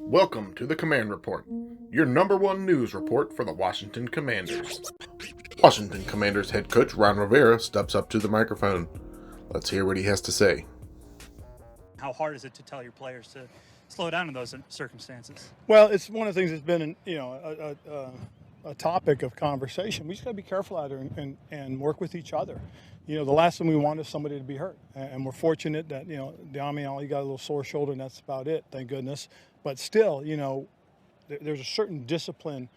Welcome to the Command Report, your number one news report for the Washington Commanders. Washington Commanders head coach Ron Rivera steps up to the microphone. Let's hear what he has to say. How hard is it to tell your players to slow down in those circumstances? Well, it's one of the things that's been, a topic of conversation. We just got to be careful out there and work with each other. The last thing we want is somebody to be hurt. And we're fortunate that, Damian, got a little sore shoulder, and that's about it, thank goodness. But still, there's a certain discipline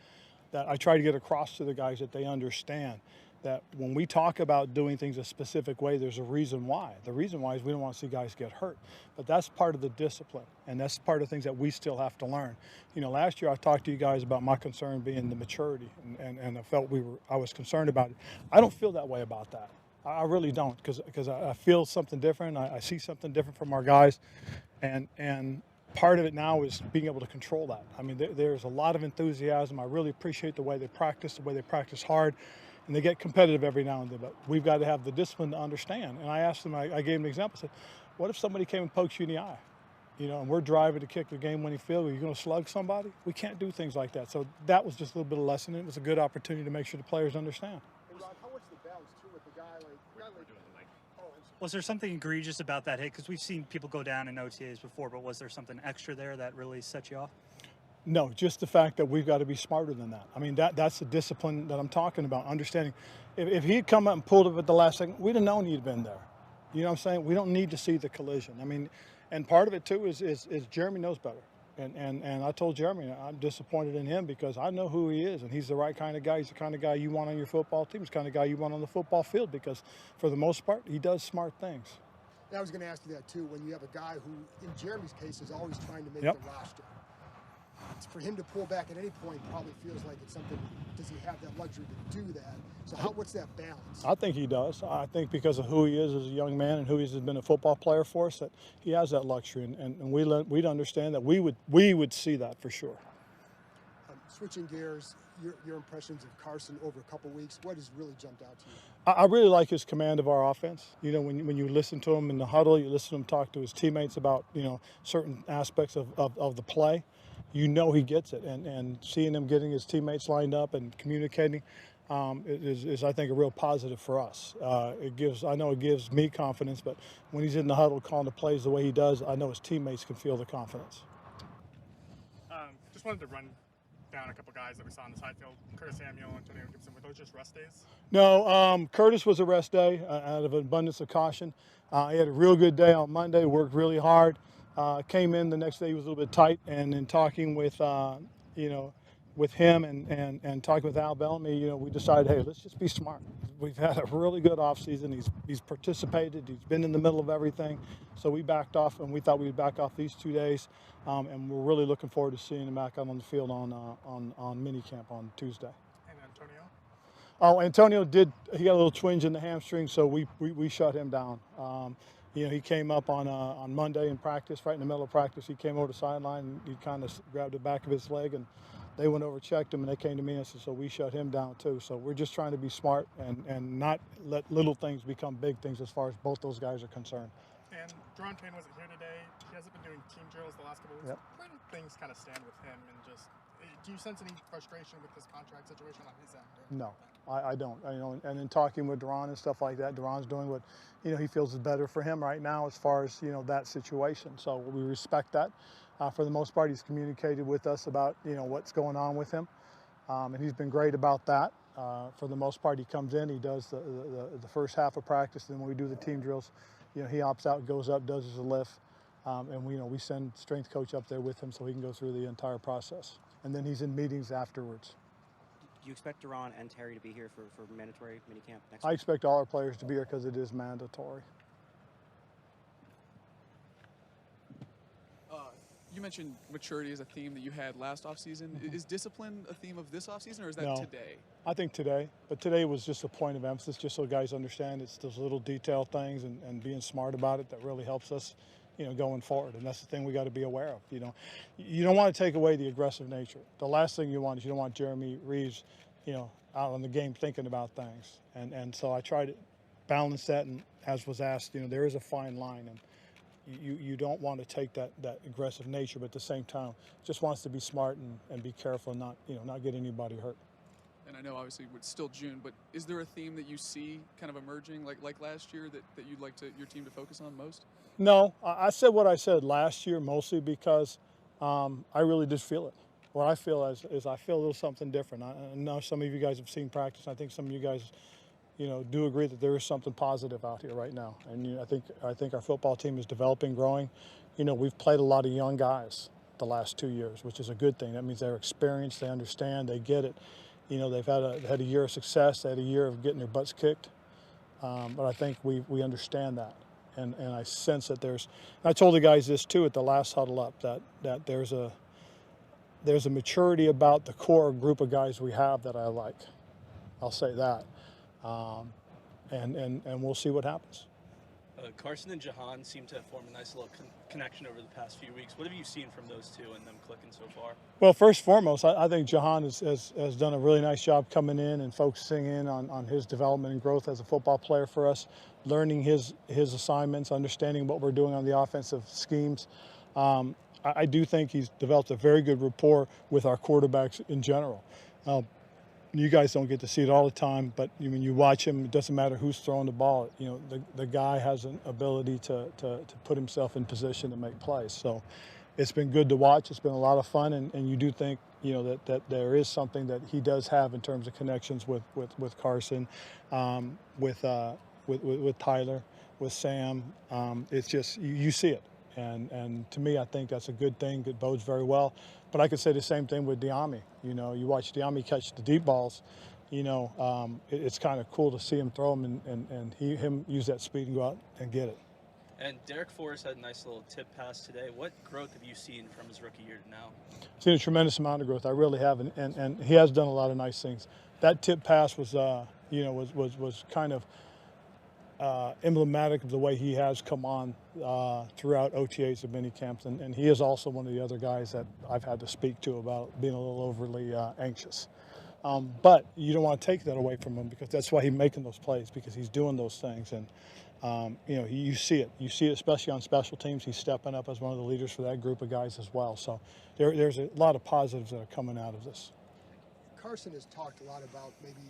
that I try to get across to the guys that they understand. That when we talk about doing things a specific way, there's a reason why. The reason why is we don't want to see guys get hurt. But that's part of the discipline, and that's part of the things that we still have to learn. Last year I talked to you guys about my concern being the maturity, and I felt I was concerned about it. I don't feel that way about that. I really don't, because I feel something different. I see something different from our guys, and part of it now is being able to control that. I mean, there's a lot of enthusiasm. I really appreciate the way they practice hard. And they get competitive every now and then, but we've got to have the discipline to understand. And I asked them, I gave them an example. I said, what if somebody came and pokes you in the eye? And we're driving to kick the game-winning field. Are you going to slug somebody? We can't do things like that. So that was just a little bit of lesson. It was a good opportunity to make sure the players understand. Hey, Ron, how much the balance, too, with a guy like Was there something egregious about that hit? Because we've seen people go down in OTAs before, but was there something extra there that really set you off? No, just the fact that we've got to be smarter than that. I mean, that's the discipline that I'm talking about, understanding. If he'd come up and pulled up at the last second, we'd have known he'd been there. You know what I'm saying? We don't need to see the collision. I mean, and part of it, too, is Jeremy knows better. And I told Jeremy I'm disappointed in him because I know who he is, and he's the right kind of guy. He's the kind of guy you want on your football team. He's the kind of guy you want on the football field because, for the most part, he does smart things. I was going to ask you that, too, when you have a guy who, in Jeremy's case, is always trying to make Yep. the roster. For him to pull back at any point probably feels like it's something. Does he have that luxury to do that? So what's that balance? I think he does. I think because of who he is as a young man and who he's been a football player for us, that he has that luxury, and we'd understand that we would see that for sure. Switching gears, your impressions of Carson over a couple weeks, what has really jumped out to you? I really like his command of our offense. When you listen to him in the huddle, you listen to him talk to his teammates about certain aspects of the play. He gets it, and seeing him getting his teammates lined up and communicating is I think, a real positive for us. I know it gives me confidence, but when he's in the huddle calling the plays the way he does, I know his teammates can feel the confidence. Just wanted to run down a couple guys that we saw on the side field. Curtis Samuel, Antonio Gibson, were those just rest days? No, Curtis was a rest day out of an abundance of caution. He had a real good day on Monday, worked really hard. Came in the next day, he was a little bit tight, and in talking with with him and talking with Al Bellamy, we decided, hey, let's just be smart. We've had a really good offseason. He's participated. He's been in the middle of everything. So we backed off, and we thought we'd back off these 2 days. And we're really looking forward to seeing him back out on the field on minicamp on Tuesday. And Antonio? Oh, Antonio he got a little twinge in the hamstring, so we shut him down. He came up on Monday in practice, right in the middle of practice. He came over the sideline, and he kind of grabbed the back of his leg, and they went over, checked him, and they came to me and said, so we shut him down too. So we're just trying to be smart and not let little things become big things as far as both those guys are concerned. And Deron Payne wasn't here today. He hasn't been doing team drills the last couple of weeks. Yep. Where do things kind of stand with him? And do you sense any frustration with this contract situation on his end? No, I don't. And in talking with Deron and stuff like that, Deron's doing what he feels is better for him right now as far as that situation. So we respect that. For the most part, he's communicated with us about what's going on with him, and he's been great about that. For the most part, he comes in, he does the first half of practice, and then when we do the team drills, he opts out, goes up, does his lift, and we send strength coach up there with him so he can go through the entire process, and then he's in meetings afterwards. Do you expect Deron and Terry to be here for mandatory minicamp next I week? expect all our players to be here because it is mandatory. You mentioned maturity as a theme that you had last offseason. Mm-hmm. Is discipline a theme of this offseason, or is that No. today? I think today, but today was just a point of emphasis, just so guys understand it's those little detailed things and being smart about it that really helps us, going forward. And that's the thing we got to be aware of. You don't want to take away the aggressive nature. The last thing you want is you don't want Jeremy Reeves, out on the game thinking about things. And so I try to balance that, and as was asked, there is a fine line. And you don't want to take that aggressive nature, but at the same time, just wants to be smart and be careful, and not get anybody hurt. And I know obviously it's still June, but is there a theme that you see kind of emerging like last year that you'd like your team to focus on most? No, I said what I said last year mostly because I really did feel it. What I feel is I feel a little something different. I know some of you guys have seen practice. I think some of you guys, do agree that there is something positive out here right now. And I think our football team is developing, growing. We've played a lot of young guys the last 2 years, which is a good thing. That means they're experienced, they understand, they get it. They've had a year of success, they had a year of getting their butts kicked. But I think we understand that. And I sense that I told the guys this too at the last huddle up, that there's a maturity about the core group of guys we have that I like. I'll say that. And we'll see what happens. Carson and Jahan seem to have formed a nice little connection over the past few weeks. What have you seen from those two and them clicking so far? Well, first and foremost, I think Jahan has done a really nice job coming in and focusing in on his development and growth as a football player for us, learning his assignments, understanding what we're doing on the offensive schemes. I do think he's developed a very good rapport with our quarterbacks in general. You guys don't get to see it all the time, but when you watch him, it doesn't matter who's throwing the ball. The guy has an ability to put himself in position to make plays. So it's been good to watch. It's been a lot of fun, and you do think that there is something that he does have in terms of connections with Carson, with Tyler, with Sam. It's just you see it. And to me, I think that's a good thing. It bodes very well. But I could say the same thing with Diami. You watch Diami catch the deep balls. It's kind of cool to see him throw them and him use that speed and go out and get it. And Derek Forrest had a nice little tip pass today. What growth have you seen from his rookie year to now? I've seen a tremendous amount of growth. I really have, and he has done a lot of nice things. That tip pass was kind of emblematic of the way he has come on throughout OTAs and mini camps, and he is also one of the other guys that I've had to speak to about being a little overly anxious. But you don't want to take that away from him, because that's why he's making those plays, because he's doing those things, and you see it. You see it especially on special teams. He's stepping up as one of the leaders for that group of guys as well. So there's a lot of positives that are coming out of this. Carson has talked a lot about maybe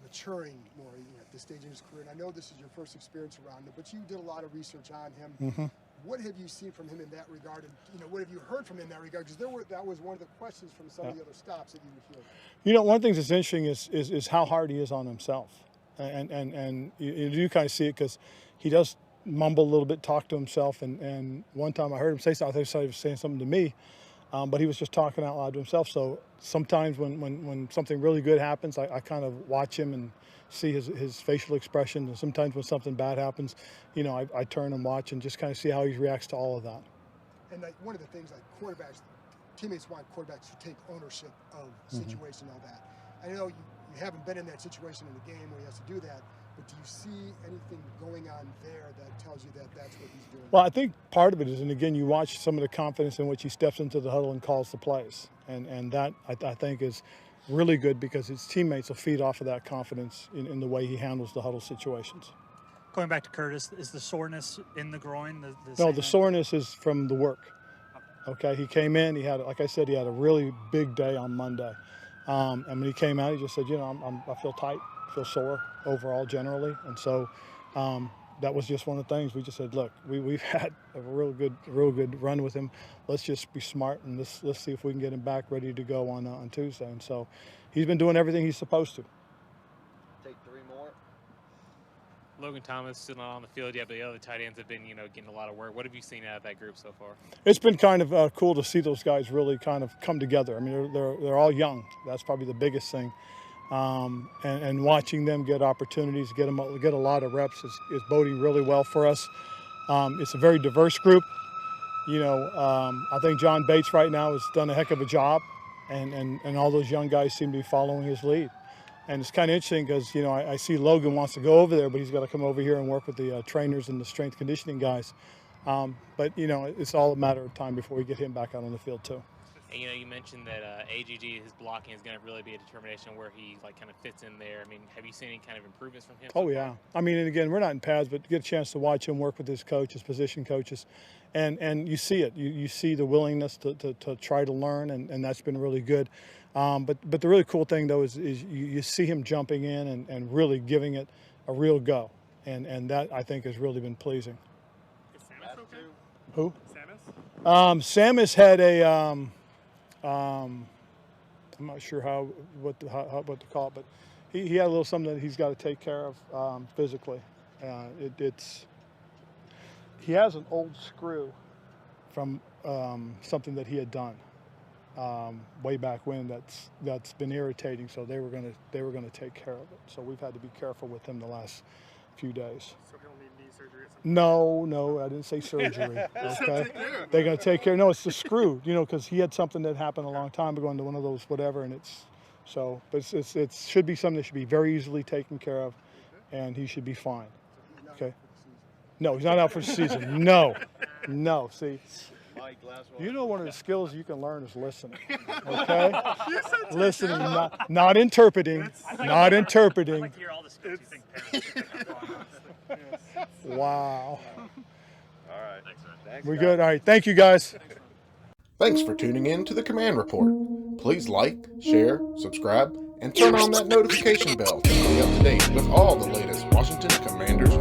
maturing more at this stage in his career. And I know this is your first experience around him, but you did a lot of research on him. Mm-hmm. What have you seen from him in that regard? And what have you heard from him in that regard? Because that was one of the questions from some of the other stops that you were hearing. One of the things that's interesting is how hard he is on himself. And you do kind of see it, because he does mumble a little bit, talk to himself. And one time I heard him say something. I thought he was saying something to me. But he was just talking out loud to himself. So sometimes when something really good happens, I kind of watch him and see his facial expression. And sometimes when something bad happens, I turn and watch and just kind of see how he reacts to all of that. And one of the things, quarterbacks, teammates want quarterbacks to take ownership of situation and all that. I know you haven't been in that situation in the game where he has to do that. But do you see anything going on there that tells you that that's what he's doing? Well, I think part of it is, and again, you watch some of the confidence in which he steps into the huddle and calls the plays. And that, I think, is really good, because his teammates will feed off of that confidence in the way he handles the huddle situations. Going back to Curtis, is the soreness in the groin? No, the soreness is from the work. Okay, he came in, like I said, he had a really big day on Monday. And when he came out, he just said, I feel tight. Feel sore overall generally, and so that was just one of the things. We just said, look, we've had a real good run with him. Let's just be smart, and let's see if we can get him back ready to go on Tuesday. And so he's been doing everything he's supposed to. Take three more. Logan Thomas still not on the field yet, but the other tight ends have been getting a lot of work. What have you seen out of that group so far? It's been kind of cool to see those guys really kind of come together. I mean, they're all young. That's probably the biggest thing. And watching them get opportunities, get a lot of reps is boding really well for us. It's a very diverse group. I think John Bates right now has done a heck of a job, and all those young guys seem to be following his lead. And it's kind of interesting because, I see Logan wants to go over there, but he's got to come over here and work with the trainers and the strength conditioning guys. But it's all a matter of time before we get him back out on the field too. And you mentioned that AGG, his blocking is going to really be a determination where he kind of fits in there. I mean, have you seen any kind of improvements from him? Oh yeah. I mean, and again, we're not in pads, but get a chance to watch him work with his coaches, position coaches, and you see it. You see the willingness to try to learn, and that's been really good. But the really cool thing though is you see him jumping in and really giving it a real go, and that I think has really been pleasing. Is Samus okay? Who? Samus? Samus had a. I'm not sure what to call it, but he had a little something that he's got to take care of physically. He has an old screw from something that he had done way back when that's been irritating. So they were gonna take care of it. So we've had to be careful with him the last few days. So he'll need knee surgery at some point? No, I didn't say surgery. Okay, they're gonna take care. No, it's the screw. Because he had something that happened a long time ago into one of those whatever, and but it should be something that should be very easily taken care of, and he should be fine. Okay. No, he's not out for the season. No. See, one of the skills you can learn is listening. Okay, listening, not interpreting, not interpreting. I'd like to hear all the skills you think parents should pick up on. Wow. All right. Thanks, We're good. All right. Thank you, guys. Thanks for tuning in to the Command Report. Please like, share, subscribe, and turn on that notification bell to stay up to date with all the latest Washington Commanders